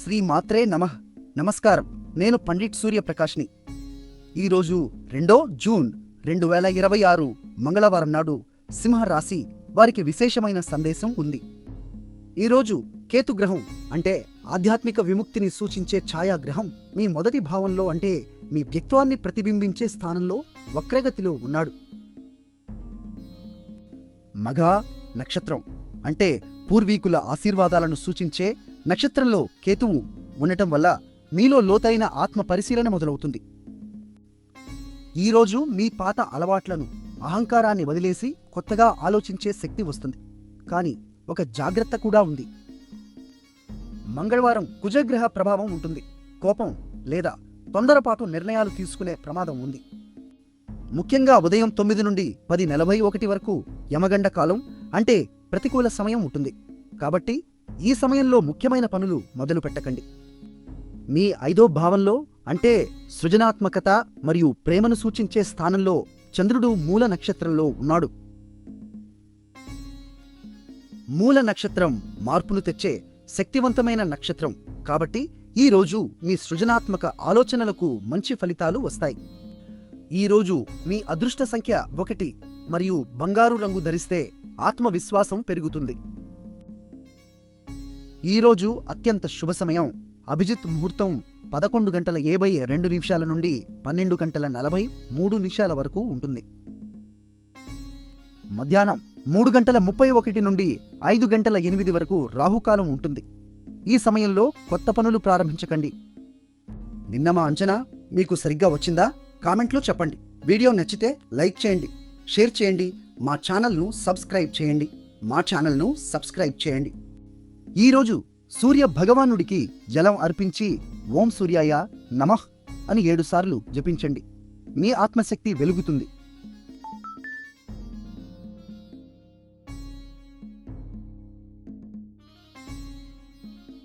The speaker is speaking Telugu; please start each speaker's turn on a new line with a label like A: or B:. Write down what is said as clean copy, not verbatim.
A: శ్రీ మాత్రే నమః. నమస్కారం. నేను పండిట్ సూర్యప్రకాష్ని. ఈరోజు 2 జూన్ 2026 మంగళవారం నాడు సింహరాశి వారికి విశేషమైన సందేశం ఉంది. ఈరోజు కేతుగ్రహం అంటే ఆధ్యాత్మిక విముక్తిని సూచించే ఛాయాగ్రహం మీ మొదటి భావంలో అంటే మీ వ్యక్తిత్వాన్ని ప్రతిబింబించే స్థానంలో వక్రగతిలో ఉన్నాడు. మఘ నక్షత్రం అంటే పూర్వీకుల ఆశీర్వాదాలను సూచించే నక్షత్రంలో కేతువు ఉండటం వల్ల మీలో లోతైన ఆత్మ పరిశీలన మొదలవుతుంది. ఈరోజు మీ పాత అలవాట్లను, అహంకారాన్ని వదిలేసి కొత్తగా ఆలోచించే శక్తి వస్తుంది. కానీ ఒక జాగ్రత్త కూడా ఉంది. మంగళవారం కుజగ్రహ ప్రభావం ఉంటుంది. కోపం లేదా తొందరపాటు నిర్ణయాలు తీసుకునే ప్రమాదం ఉంది. ముఖ్యంగా ఉదయం 9 నుండి 10:41 వరకు యమగండ కాలం అంటే ప్రతికూల సమయం ఉంటుంది. కాబట్టి ఈ సమయంలో ముఖ్యమైన పనులు మొదలు పెట్టకండి. మీ 5వ భావంలో అంటే సృజనాత్మకత మరియు ప్రేమను సూచించే స్థానంలో చంద్రుడు మూల నక్షత్రంలో ఉన్నాడు. మూల నక్షత్రం మార్పును తెచ్చే శక్తివంతమైన నక్షత్రం. కాబట్టి ఈ రోజు మీ సృజనాత్మక ఆలోచనలకు మంచి ఫలితాలు వస్తాయి. ఈరోజు మీ అదృష్ట సంఖ్య 1 మరియు బంగారు రంగు ధరిస్తే ఆత్మవిశ్వాసం పెరుగుతుంది. ఈరోజు అత్యంత శుభ సమయం అభిజిత్ ముహూర్తం 11:72 నుండి 12:43 వరకు ఉంటుంది. మధ్యాహ్నం 3:31 నుండి 5:08 వరకు రాహుకాలం ఉంటుంది. ఈ సమయంలో కొత్త పనులు ప్రారంభించకండి. నిన్న మా అంచనా మీకు సరిగ్గా వచ్చిందా? కామెంట్లో చెప్పండి. వీడియో నచ్చితే లైక్ చేయండి, షేర్ చేయండి, మా ఛానల్ను సబ్స్క్రైబ్ చేయండి. ఈరోజు సూర్య భగవానుడికి జలం అర్పించి ఓం సూర్యాయ నమః అని 7 సార్లు జపించండి. మీ ఆత్మశక్తి వెలుగుతుంది.